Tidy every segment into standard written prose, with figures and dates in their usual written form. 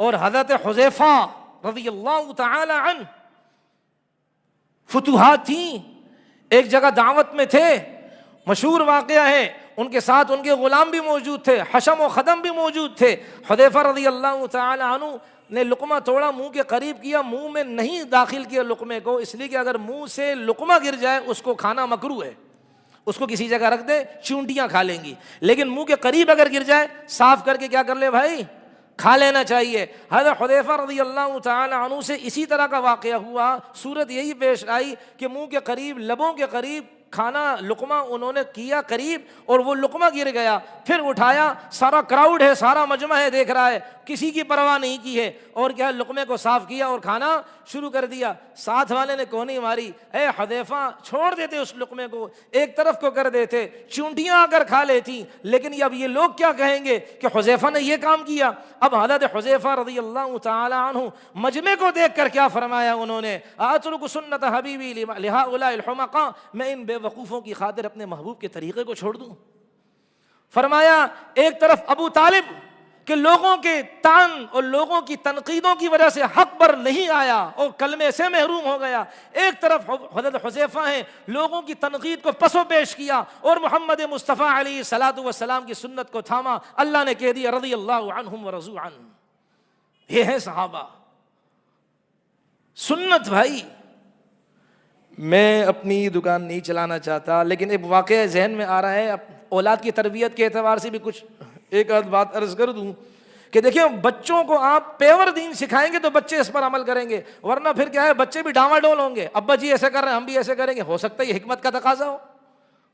اور حضرت حذیفہ رضی اللہ تعالی عنہ فتوحات تھیں، ایک جگہ دعوت میں تھے، مشہور واقعہ ہے، ان کے ساتھ ان کے غلام بھی موجود تھے، حشم و خدم بھی موجود تھے. حذیفہ رضی اللہ تعالی عنہ نے لقمہ توڑا، منہ کے قریب کیا، منہ میں نہیں داخل کیا لقمے کو، اس لیے کہ اگر منہ سے لقمہ گر جائے اس کو کھانا مکروہ ہے، اس کو کسی جگہ رکھ دے، چونٹیاں کھا لیں گی، لیکن منہ کے قریب اگر گر جائے صاف کر کے کیا کر لے بھائی، کھا لینا چاہیے. حضرت حذیفہ رضی اللہ تعالی عنہ سے اسی طرح کا واقعہ ہوا، صورت یہی پیش آئی کہ منہ کے قریب، لبوں کے قریب کھانا لقمہ انہوں نے کیا قریب، اور وہ لقمہ گر گیا. پھر اٹھایا، سارا کراؤڈ ہے، سارا مجمع ہے، دیکھ رہا ہے، کسی کی پرواہ نہیں کی ہے، اور کیا لقمے کو صاف کیا اور کھانا شروع کر دیا. ساتھ والے نے کونی ماری، اے حذیفہ چھوڑ دیتے اس لقمے کو، ایک طرف کو کر دیتے، چونٹیاں اگر کھا لیتی، لیکن اب یہ لوگ کیا کہیں گے کہ حذیفہ نے یہ کام کیا. اب حضرت حذیفہ رضی اللہ تعالی عنہ مجمع کو دیکھ کر کیا فرمایا انہوں نے، اترک سنت حبیبی لہؤلاء الحمقاء، میں ان بے وقوفوں کی خاطر اپنے محبوب کے طریقے کو چھوڑ دوں. فرمایا ایک طرف ابو طالب کہ لوگوں کے طعن اور لوگوں کی تنقیدوں کی وجہ سے حق پر نہیں آیا اور کلمے سے محروم ہو گیا، ایک طرف حضرت حذیفہ ہیں، لوگوں کی تنقید کو پس و پیش کیا اور محمد مصطفیٰ علیہ الصلوۃ والسلام کی سنت کو تھاما. اللہ نے کہہ دیا رضی اللہ عنہم ورضوا عنہ. یہ ہے صحابہ سنت. بھائی میں اپنی دکان نہیں چلانا چاہتا، لیکن ایک واقعہ ذہن میں آ رہا ہے، اولاد کی تربیت کے اعتبار سے بھی کچھ ایک آدھ بات عرض کر دوں کہ دیکھیں بچوں کو آپ پیور دین سکھائیں گے تو بچے اس پر عمل کریں گے، ورنہ پھر کیا ہے بچے بھی ڈاواں ڈول ہوں گے، ابا جی ایسے کر رہے ہیں ہم بھی ایسے کریں گے. ہو سکتا ہے یہ حکمت کا تقاضا ہو،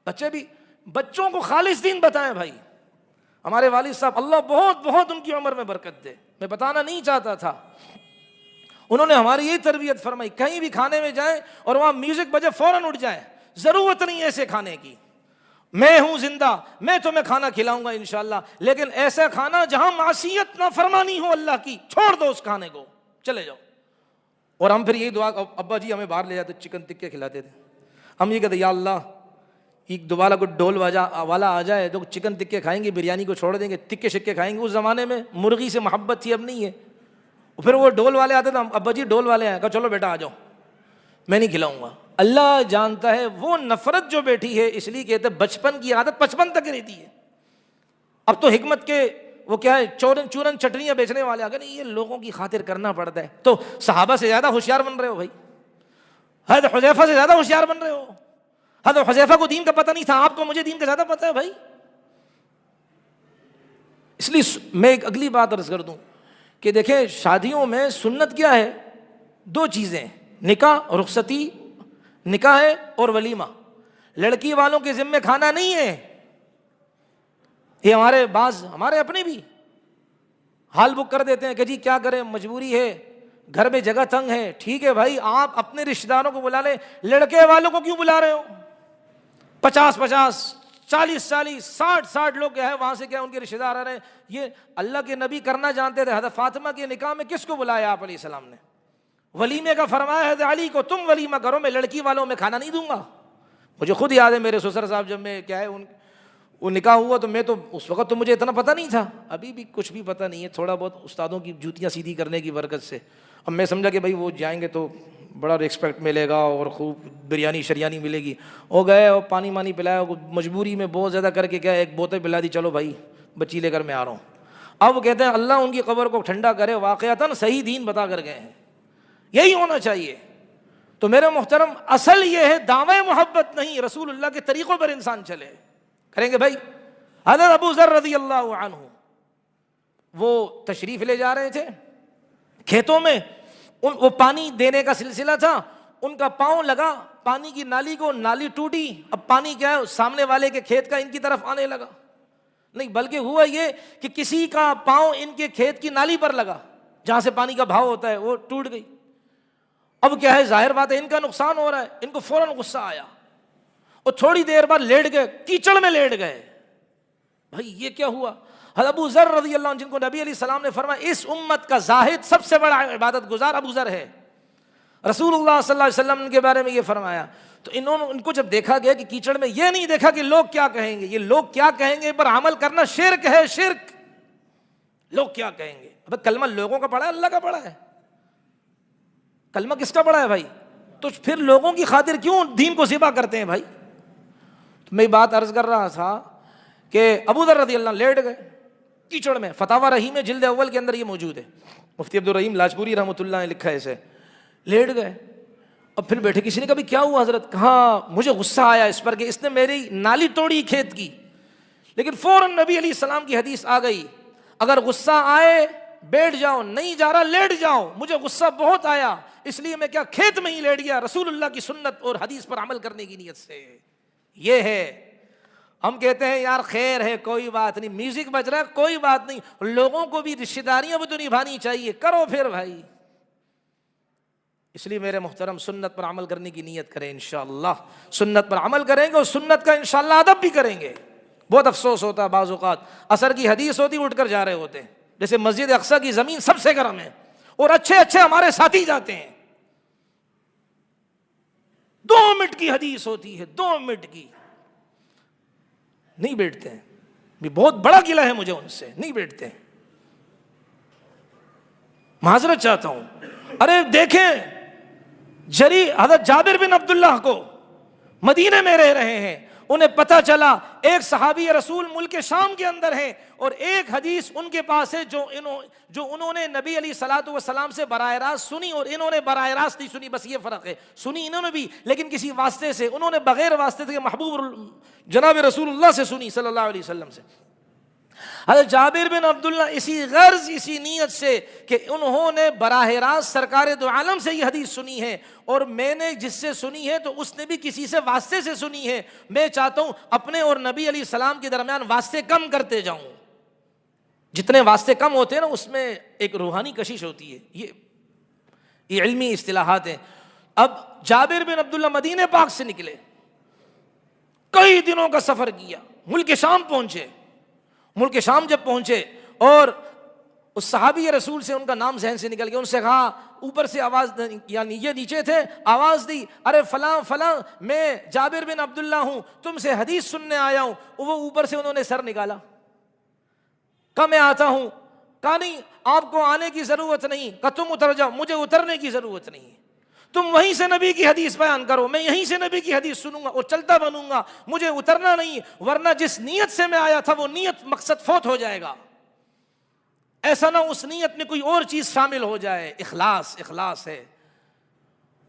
بچے بھی بچوں کو خالص دین بتائیں. بھائی ہمارے والد صاحب اللہ بہت بہت ان کی عمر میں برکت دے، میں بتانا نہیں چاہتا تھا، انہوں نے ہماری یہی تربیت فرمائی، کہیں بھی کھانے میں جائیں اور وہاں میوزک بجے فوراً اٹھ جائیں، ضرورت نہیں ایسے کھانے کی، میں ہوں زندہ، میں تمہیں کھانا کھلاؤں گا انشاءاللہ، لیکن ایسا کھانا جہاں معصیت نہ فرمانی ہو اللہ کی، چھوڑ دو اس کھانے کو، چلے جاؤ. اور ہم پھر یہی دعا، ابا جی ہمیں باہر لے جاتے چکن ٹکے کھلاتے تھے، ہم یہ کہتے یا اللہ ایک دوبارہ کوئی ڈول والا آ جائے تو چکن ٹکے کھائیں گے، بریانی کو چھوڑ دیں گے، ٹکے شکے کھائیں گے. اس زمانے میں مرغی سے محبت تھی، اب نہیں ہے. پھر وہ ڈول والے آتے تھے، ابا جی ڈول والے ہیں، کہا چلو بیٹا آ جاؤ، میں نہیں کھلاؤں گا. اللہ جانتا ہے وہ نفرت جو بیٹھی ہے، اس لیے کہتے بچپن کی عادت 55 تک رہتی ہے. اب تو حکمت کے وہ کیا ہے چورن چٹنیاں بیچنے والے آ گئے، نہیں یہ لوگوں کی خاطر کرنا پڑتا ہے. تو صحابہ سے زیادہ ہوشیار بن رہے ہو بھائی، حضرت حذیفہ سے زیادہ ہوشیار بن رہے ہو. حضرت حذیفہ کو دین کا پتہ نہیں تھا، آپ کو مجھے دین کا زیادہ پتہ ہے بھائی. اس لیے میں ایک اگلی بات عرض کر دوں کہ دیکھیں شادیوں میں سنت کیا ہے، دو چیزیں، نکاح رخصتی، نکاح ہے اور ولیمہ. لڑکی والوں کے ذمے کھانا نہیں ہے. یہ ہمارے اپنے بھی ہال بک کر دیتے ہیں کہ جی کیا کریں مجبوری ہے، گھر میں جگہ تنگ ہے. ٹھیک ہے بھائی، آپ اپنے رشتہ داروں کو بلا لیں، لڑکے والوں کو کیوں بلا رہے ہو؟ 50 40 60 لوگ کیا ہے وہاں سے کیا ان کے رشتہ دار آ رہے ہیں. یہ اللہ کے نبی کرنا جانتے تھے. حضرت فاطمہ کے نکاح میں کس کو بلایا آپ علیہ السلام نے؟ ولیمے کا فرمایا حضرت علی کو تم ولیمہ کرو، میں لڑکی والوں میں کھانا نہیں دوں گا. مجھے خود یاد ہے میرے سسر صاحب جب میں کیا ہے وہ نکاح ہوا تو میں تو اس وقت تو مجھے اتنا پتہ نہیں تھا، ابھی بھی کچھ بھی پتہ نہیں ہے، تھوڑا بہت استادوں کی جوتیاں سیدھی کرنے کی برکت سے. اب میں سمجھا کہ بھائی وہ جائیں گے تو بڑا ریسپیکٹ ملے گا اور خوب بریانی شریانی ملے گی. وہ گئے اور پانی مانی پلایا، مجبوری میں بہت زیادہ کر کے کیا ایک بوتل پلا دی، چلو بھائی بچی لے کر میں آ رہا ہوں. اب وہ کہتے ہیں اللہ ان کی قبر کو ٹھنڈا کرے، واقعتاً صحیح دین بتا کر گئے ہیں. یہی ہونا چاہیے. تو میرے محترم اصل یہ ہے دعوی محبت نہیں، رسول اللہ کے طریقوں پر انسان چلے. کریں گے بھائی. حضرت ابو ذر رضی اللہ عنہ وہ تشریف لے جا رہے تھے کھیتوں میں، وہ پانی دینے کا سلسلہ تھا، ان کا پاؤں لگا پانی کی نالی کو، نالی ٹوٹی. اب پانی کیا ہے سامنے والے کے کھیت کا ان کی طرف آنے لگا، نہیں بلکہ ہوا یہ کہ کسی کا پاؤں ان کے کھیت کی نالی پر لگا جہاں سے پانی کا بہاؤ ہوتا ہے، وہ ٹوٹ گئی. اب کیا ہے ظاہر بات ہے ان کا نقصان ہو رہا ہے. ان کو فوراً غصہ آیا اور تھوڑی دیر بعد لیٹ گئے، کیچڑ میں لیٹ گئے. بھائی یہ کیا ہوا؟ حضرت ابو ذر رضی اللہ عنہ جن کو نبی علیہ السلام نے فرمایا اس امت کا زاہد سب سے بڑا عبادت گزار ابو ذر ہے، رسول اللہ صلی اللہ علیہ وسلم کے بارے میں یہ فرمایا. تو ان کو جب دیکھا گیا کہ کیچڑ میں، یہ نہیں دیکھا کہ لوگ کیا کہیں گے، یہ لوگ کیا کہیں گے پر عمل کرنا شرک ہے. شرک لوگ کیا کہیں گے. ابے کلمہ لوگوں کا پڑھا ہے اللہ کا پڑھا ہے؟ کلمہ کس کا پڑھا ہے بھائی؟ تو پھر لوگوں کی خاطر کیوں دین کو ذبح کرتے ہیں بھائی؟ تو میں بات عرض کر رہا تھا کہ ابو ذر رضی اللہ عنہ لیٹ گئے کیچڑ میں. فتاوی رحیم جلد اول کے اندر یہ موجود ہے, مفتی عبدالرحیم لاجپوری رحمۃ اللہ نے لکھا ہے اسے. لیٹ گئے اور پھر بیٹھے. کسی نے کہا کیا ہوا حضرت؟ کہا مجھے غصہ آیا اس پر کہ اس نے میری نالی توڑی کھیت کی. لیکن فوراً نبی علیہ السلام کی حدیث آ گئی, اگر غصہ آئے بیٹھ جاؤ, نہیں جا رہا لیٹ جاؤ. مجھے غصہ بہت آیا اس لیے میں کیا کھیت میں ہی لیٹ گیا, رسول اللہ کی سنت اور حدیث پر عمل کرنے کی نیت سے. یہ ہے. ہم کہتے ہیں یار خیر ہے کوئی بات نہیں, میوزک بج رہا ہے کوئی بات نہیں, لوگوں کو بھی رشتہ داریاں بھی تو نبھانی چاہیے, کرو پھر بھائی. اس لیے میرے محترم سنت پر عمل کرنے کی نیت کریں انشاءاللہ. سنت پر عمل کریں گے اور سنت کا انشاءاللہ ادب بھی کریں گے. بہت افسوس ہوتا ہے بعض اوقات عصر کی حدیث ہوتی اٹھ کر جا رہے ہوتے ہیں, جیسے مسجد اقصیٰ کی زمین سب سے گرم ہے اور اچھے اچھے ہمارے ساتھی جاتے ہیں. 2 منٹ کی حدیث ہوتی ہے, 2 منٹ کی, نہیں بیٹھتے ہیں. بہت بڑا گلہ ہے مجھے ان سے, نہیں بیٹھتے ہیں. معذرت چاہتا ہوں. ارے دیکھیں جری حضرت جابر بن عبداللہ کو مدینے میں رہ رہے ہیں, انہیں پتہ چلا ایک صحابی رسول ملک شام کے اندر ہیں اور ایک حدیث ان کے پاس ہے جو انہوں نے نبی علیہ الصلوۃ والسلام سے براہ راست سنی اور انہوں نے براہ راست نہیں سنی. بس یہ فرق ہے, سنی انہوں نے بھی لیکن کسی واسطے سے, انہوں نے بغیر واسطے سے محبوب جناب رسول اللہ سے سنی صلی اللہ علیہ وسلم سے. حضرت جابر بن عبداللہ اسی غرض اسی نیت سے کہ انہوں نے براہ راست سرکار دو عالم سے یہ حدیث سنی ہے اور میں نے جس سے سنی ہے تو اس نے بھی کسی سے واسطے سے سنی ہے, میں چاہتا ہوں اپنے اور نبی علیہ السلام کے درمیان واسطے کم کرتے جاؤں. جتنے واسطے کم ہوتے ہیں نا اس میں ایک روحانی کشش ہوتی ہے. یہ علمی اصطلاحات ہیں. اب جابر بن عبداللہ مدینہ پاک سے نکلے, کئی دنوں کا سفر کیا, ملک شام پہنچے. ملک شام جب پہنچے اور اس صحابی رسول سے ان کا نام ذہن سے نکل گیا, ان سے کہا اوپر سے آواز, یعنی یہ نیچے تھے, آواز دی, ارے فلاں فلاں میں جابر بن عبداللہ ہوں, تم سے حدیث سننے آیا ہوں. وہ اوپر سے انہوں نے سر نکالا, کہا میں آتا ہوں. کہا نہیں آپ کو آنے کی ضرورت نہیں, کہا تم اتر جاؤ, مجھے اترنے کی ضرورت نہیں, تم وہیں سے نبی کی حدیث بیان کرو, میں یہیں سے نبی کی حدیث سنوں گا اور چلتا بنوں گا, مجھے اترنا نہیں, ورنہ جس نیت سے میں آیا تھا وہ نیت مقصد فوت ہو جائے گا. ایسا نہ اس نیت میں کوئی اور چیز شامل ہو جائے. اخلاص, اخلاص ہے.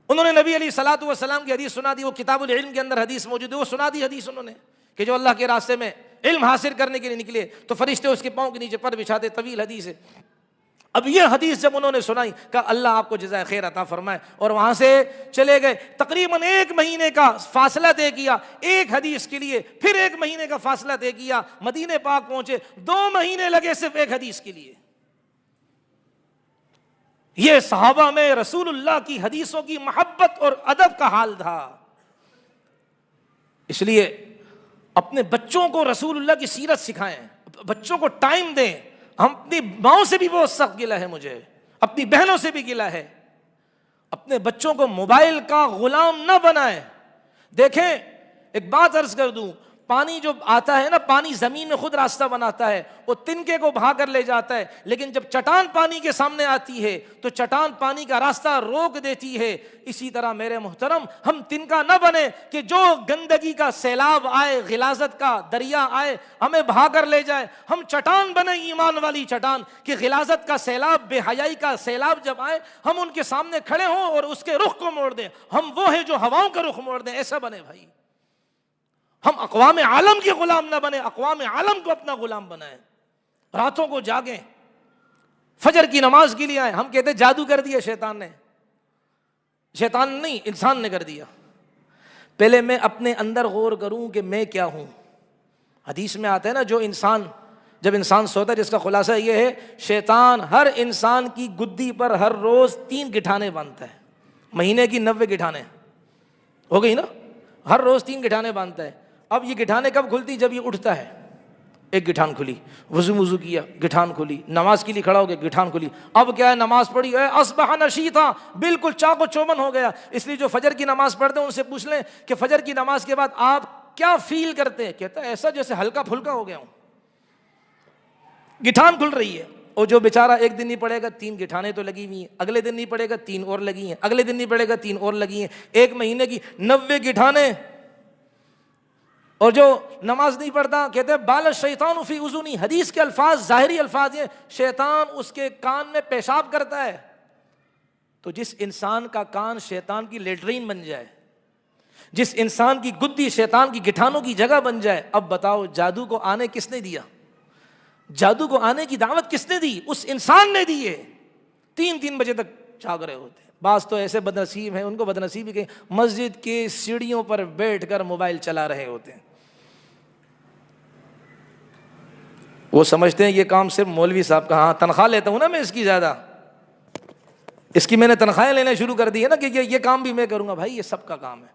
انہوں نے نبی علیہ الصلوۃ والسلام کی حدیث سنا دی, وہ کتاب العلم کے اندر حدیث موجود ہے, وہ سنا دی حدیث انہوں نے کہ جو اللہ کے راستے میں علم حاصل کرنے کے لیے نکلے تو فرشتے اس کے پاؤں کے نیچے پر بچھاتے, طویل حدیث ہے. اب یہ حدیث جب انہوں نے سنائی کہا اللہ آپ کو جزائے خیر عطا فرمائے, اور وہاں سے چلے گئے. تقریباً 1 مہینے کا فاصلہ طے کیا ایک حدیث کے لیے, پھر 1 مہینے کا فاصلہ طے کیا, مدینہ پاک پہنچے, 2 مہینے لگے صرف ایک حدیث کے لیے. یہ صحابہ میں رسول اللہ کی حدیثوں کی محبت اور ادب کا حال تھا. اس لیے اپنے بچوں کو رسول اللہ کی سیرت سکھائیں, بچوں کو ٹائم دیں. ہم اپنی ماؤں سے بھی بہت سخت گلہ ہے مجھے, اپنی بہنوں سے بھی گلہ ہے. اپنے بچوں کو موبائل کا غلام نہ بنائیں. دیکھیں ایک بات عرض کر دوں, پانی جو آتا ہے نا, پانی زمین میں خود راستہ بناتا ہے, وہ تنکے کو بہا کر لے جاتا ہے, لیکن جب چٹان پانی کے سامنے آتی ہے تو چٹان پانی کا راستہ روک دیتی ہے. اسی طرح میرے محترم ہم تنکا نہ بنے کہ جو گندگی کا سیلاب آئے, غلاظت کا دریا آئے, ہمیں بہا کر لے جائے. ہم چٹان بنے, ایمان والی چٹان, کہ غلاظت کا سیلاب, بے حیائی کا سیلاب جب آئے ہم ان کے سامنے کھڑے ہوں اور اس کے رخ کو موڑ دیں. ہم وہ ہیں جو ہواؤں کا رخ موڑ دیں, ایسا بنے بھائی. ہم اقوام عالم کے غلام نہ بنے, اقوام عالم کو اپنا غلام بنائیں. راتوں کو جاگیں, فجر کی نماز کے لیے آئیں. ہم کہتے جادو کر دیا شیطان نے. شیطان نہیں, انسان نے کر دیا. پہلے میں اپنے اندر غور کروں کہ میں کیا ہوں. حدیث میں آتا ہے نا, جو انسان جب انسان سوتا ہے, جس کا خلاصہ یہ ہے, شیطان ہر انسان کی گدی پر ہر روز 3 گٹھانے باندھتا ہے. مہینے کی 90 گٹھانے ہو گئی نا, ہر روز 3 گٹھانے باندھتا ہے. اب یہ گٹھانے کب کھلتی؟ جب یہ اٹھتا ہے, ایک گٹھان کھلی, وضو کیا, گٹھان کھلی, نماز کے لیے کھڑا ہو گیا, گٹھان کھلی. اب کیا ہے, نماز پڑھی, اصبح نشیطا, بالکل چاق و چوبند ہو گیا. اس لیے جو فجر کی نماز پڑھتے ہیں ان سے پوچھ لیں کہ فجر کی نماز کے بعد آپ کیا فیل کرتے ہیں؟ کہتا ہے ایسا جیسے ہلکا پھلکا ہو گیا ہوں. گٹھان کھل رہی ہے. اور جو بیچارہ ایک دن نہیں پڑھے گا 3 گٹھانیں تو لگی ہوئی ہیں، اگلے دن نہیں پڑھے گا 3 اور لگی ہیں، اگلے دن نہیں پڑھے گا 3 اور لگی ہیں، ایک مہینے کی 90 گٹھانیں۔ اور جو نماز نہیں پڑھتا کہتے ہیں بال الشیطان فی اذنی، حدیث کے الفاظ ظاہری الفاظ یہ شیطان اس کے کان میں پیشاب کرتا ہے۔ تو جس انسان کا کان شیطان کی لیٹرین بن جائے، جس انسان کی گدی شیطان کی گٹھانوں کی جگہ بن جائے، اب بتاؤ جادو کو آنے کس نے دیا؟ جادو کو آنے کی دعوت کس نے دی؟ اس انسان نے دی ہے۔ 3 بجے تک جاگ رہے ہوتے ہیں۔ بعض تو ایسے بد نصیب ہیں، ان کو بد نصیبی کہ مسجد کے سیڑھیوں پر بیٹھ کر موبائل چلا رہے ہوتے ہیں۔ وہ سمجھتے ہیں یہ کام صرف مولوی صاحب کا، ہاں تنخواہ لیتا ہوں نا میں اس کی زیادہ، اس کی میں نے تنخواہیں لینا شروع کر دی ہے نا کہ یہ کام بھی میں کروں گا۔ بھائی یہ سب کا کام ہے۔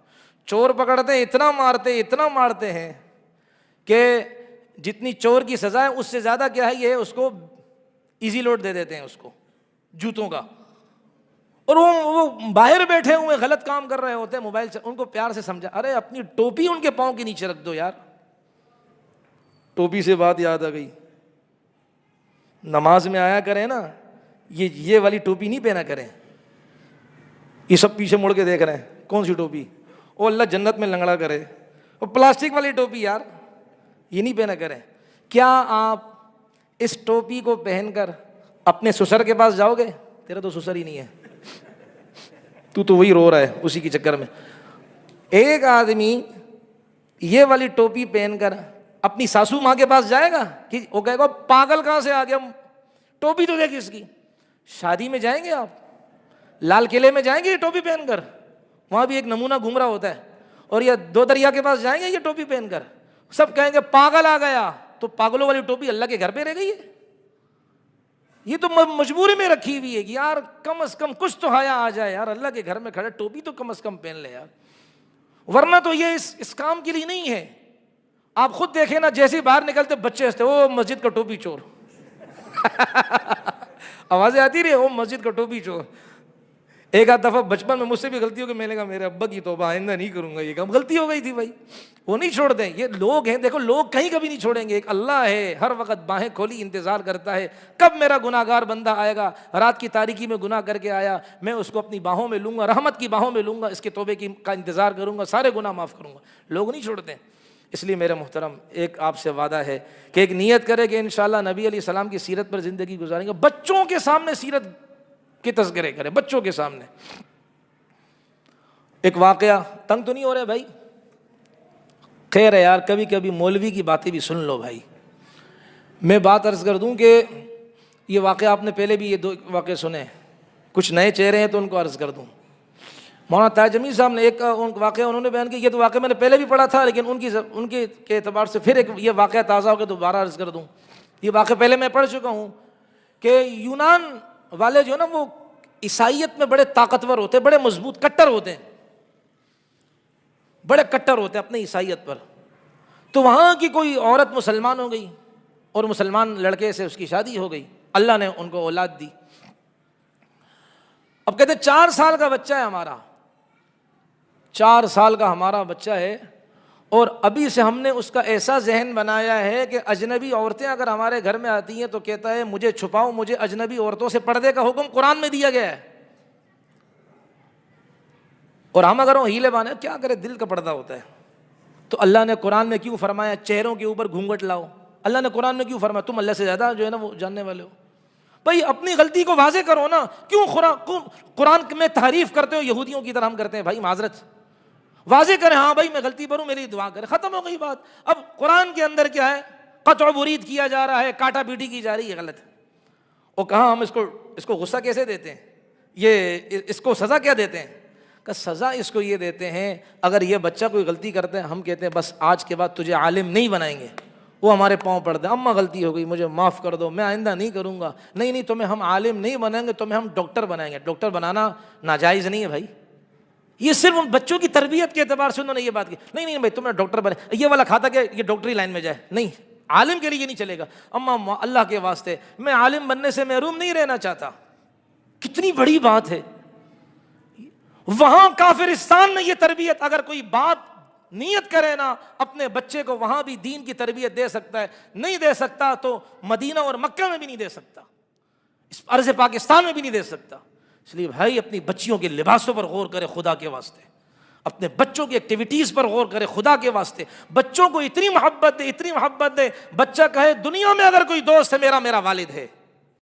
چور پکڑتے ہیں، اتنا مارتے ہیں کہ جتنی چور کی سزا ہے اس سے زیادہ کیا ہے، یہ اس کو ایزی لوڈ دے دیتے ہیں اس کو جوتوں کا۔ اور وہ باہر بیٹھے ہوئے غلط کام کر رہے ہوتے ہیں موبائل سے، ان کو پیار سے سمجھا، ارے اپنی ٹوپی ان کے پاؤں کے نیچے رکھ دو یار۔ ٹوپی سے بات یاد آ گئی، نماز میں آیا کریں نا، یہ والی ٹوپی نہیں پہنا کریں۔ یہ سب پیچھے مڑ کے دیکھ رہے ہیں، کون سی ٹوپی؟ او اللہ جنت میں لنگڑا کرے، وہ پلاسٹک والی ٹوپی یار، یہ نہیں پہنا کریں۔ کیا آپ اس ٹوپی کو پہن کر اپنے سسر کے پاس جاؤ گے؟ تیرا تو سسر ہی نہیں ہے، تو وہی رو رہا ہے اسی کے چکر میں۔ ایک آدمی یہ والی ٹوپی پہن کر اپنی ساسو ماں کے پاس جائے گا کہ وہ کہے گا پاگل کہاں سے آ گیا، ٹوپی تو دیکھ اس کی۔ شادی میں جائیں گے آپ، لال قلعے میں جائیں گے یہ ٹوپی پہن کر، وہاں بھی ایک نمونہ گھوم رہا ہوتا ہے، اور یہ 2 دریا کے پاس جائیں گے یہ ٹوپی پہن کر، سب کہیں گے پاگل آ گیا۔ تو پاگلوں والی ٹوپی اللہ کے گھر پہ رہ گئی ہے، یہ تو مجبوری میں رکھی ہوئی ہے کہ یار کم از کم کچھ تو حیا آ جائے یار، اللہ کے گھر میں کھڑے ٹوپی تو کم از کم پہن لے یار، ورنہ تو یہ اس کام کے لیے نہیں ہے۔ آپ خود دیکھیں نا، جیسے باہر نکلتے بچے ہنستے، او مسجد کا ٹوپی چور آوازیں آتی رہی، او مسجد کا ٹوپی چور۔ ایک آدھ دفعہ بچپن میں مجھ سے بھی غلطی ہو گئی، میں نے کہا میرے ابا کی توبہ، آئندہ نہیں کروں گا یہ کام، غلطی ہو گئی تھی بھائی، وہ نہیں چھوڑتے۔ یہ لوگ ہیں، دیکھو لوگ کہیں کبھی نہیں چھوڑیں گے، ایک اللہ ہے ہر وقت باہیں کھولی انتظار کرتا ہے کب میرا گناہ گار بندہ آئے گا، رات کی تاریکی میں گناہ کر کے آیا، میں اس کو اپنی باہوں میں لوں گا، رحمت کی باہوں میں لوں گا، اس کے توبے کا انتظار کروں گا، سارے گناہ معاف کروں گا۔ لوگ نہیں چھوڑتے۔ اس لیے میرے محترم ایک آپ سے وعدہ ہے کہ ایک نیت کرے کہ انشاءاللہ نبی علیہ السلام کی سیرت پر زندگی گزاریں گے، بچوں کے سامنے سیرت کے تذکرے کریں، بچوں کے سامنے۔ ایک واقعہ، تنگ تو نہیں ہو رہے بھائی؟ خیر ہے یار، کبھی کبھی مولوی کی باتیں بھی سن لو بھائی۔ میں بات عرض کر دوں کہ یہ واقعہ آپ نے پہلے بھی یہ 2 واقعے سنے، کچھ نئے چہرے ہیں تو ان کو عرض کر دوں۔ مولانا طاہر جمیل صاحب نے ایک واقعہ انہوں نے بیان کیا، یہ تو واقعہ میں نے پہلے بھی پڑھا تھا لیکن ان کے اعتبار سے پھر ایک یہ واقعہ تازہ ہو کے دوبارہ عرض کر دوں۔ یہ واقعہ پہلے میں پڑھ چکا ہوں کہ یونان والے جو ہے نا وہ عیسائیت میں بڑے طاقتور ہوتے ہیں، بڑے مضبوط کٹر ہوتے ہیں، بڑے کٹر ہوتے ہیں اپنے عیسائیت پر۔ تو وہاں کی کوئی عورت مسلمان ہو گئی اور مسلمان لڑکے سے اس کی شادی ہو گئی، اللہ نے ان کو اولاد دی۔ اب کہتے 4 سال کا بچہ ہے ہمارا، 4 سال کا ہمارا بچہ ہے، اور ابھی سے ہم نے اس کا ایسا ذہن بنایا ہے کہ اجنبی عورتیں اگر ہمارے گھر میں آتی ہیں تو کہتا ہے مجھے چھپاؤ، مجھے اجنبی عورتوں سے پردے کا حکم قرآن میں دیا گیا ہے۔ اور ہم اگر وہ ہیلے بانے کیا کرے، دل کا پردہ ہوتا ہے۔ تو اللہ نے قرآن میں کیوں فرمایا چہروں کے اوپر گھونگھٹ لاؤ؟ اللہ نے قرآن میں کیوں فرمایا؟ تم اللہ سے زیادہ جو ہے نا وہ جاننے والے ہو۔ بھائی اپنی غلطی کو واضح کرو نا، کیوں قرآن میں تعریف کرتے ہو یہودیوں کی طرح ہم کرتے ہیں؟ بھائی معذرت واضح کریں، ہاں بھائی میں غلطی پر ہوں، میری دعا کریں، ختم ہو گئی بات۔ اب قرآن کے اندر کیا ہے، قطع برید کیا جا رہا ہے، کاٹا پیٹی کی جا رہی ہے، غلط ہے۔ اور کہاں ہم اس کو غصہ کیسے دیتے ہیں، یہ اس کو سزا کیا دیتے ہیں؟ کہ سزا اس کو یہ دیتے ہیں اگر یہ بچہ کوئی غلطی کرتا ہے، ہم کہتے ہیں بس آج کے بعد تجھے عالم نہیں بنائیں گے، وہ ہمارے پاؤں پڑتے ہیں، اماں غلطی ہو گئی مجھے معاف کر دو، میں آئندہ نہیں کروں گا، نہیں تمہیں ہم عالم نہیں بنائیں گے، تمہیں ہم ڈاکٹر بنائیں گے۔ ڈاکٹر بنانا ناجائز نہیں ہے بھائی، یہ صرف ان بچوں کی تربیت کے اعتبار سے انہوں نے یہ بات کی، نہیں بھائی تمہیں ڈاکٹر بنے، یہ والا کھاتا کہ یہ ڈاکٹری لائن میں جائے، نہیں، عالم کے لیے یہ نہیں چلے گا۔ اماں اللہ کے واسطے میں عالم بننے سے محروم نہیں رہنا چاہتا، کتنی بڑی بات ہے۔ وہاں کافرستان میں یہ تربیت اگر کوئی بات نیت کرے نا اپنے بچے کو، وہاں بھی دین کی تربیت دے سکتا ہے، نہیں دے سکتا تو مدینہ اور مکہ میں بھی نہیں دے سکتا۔ اس عرض پاکستان میں بھی نہیں دے سکتا. اس لیے بھائی اپنی بچیوں کے لباسوں پر غور کرے خدا کے واسطے, اپنے بچوں کی ایکٹیویٹیز پر غور کرے خدا کے واسطے. بچوں کو اتنی محبت دے, اتنی محبت دے, بچہ کہے دنیا میں اگر کوئی دوست ہے میرا والد ہے.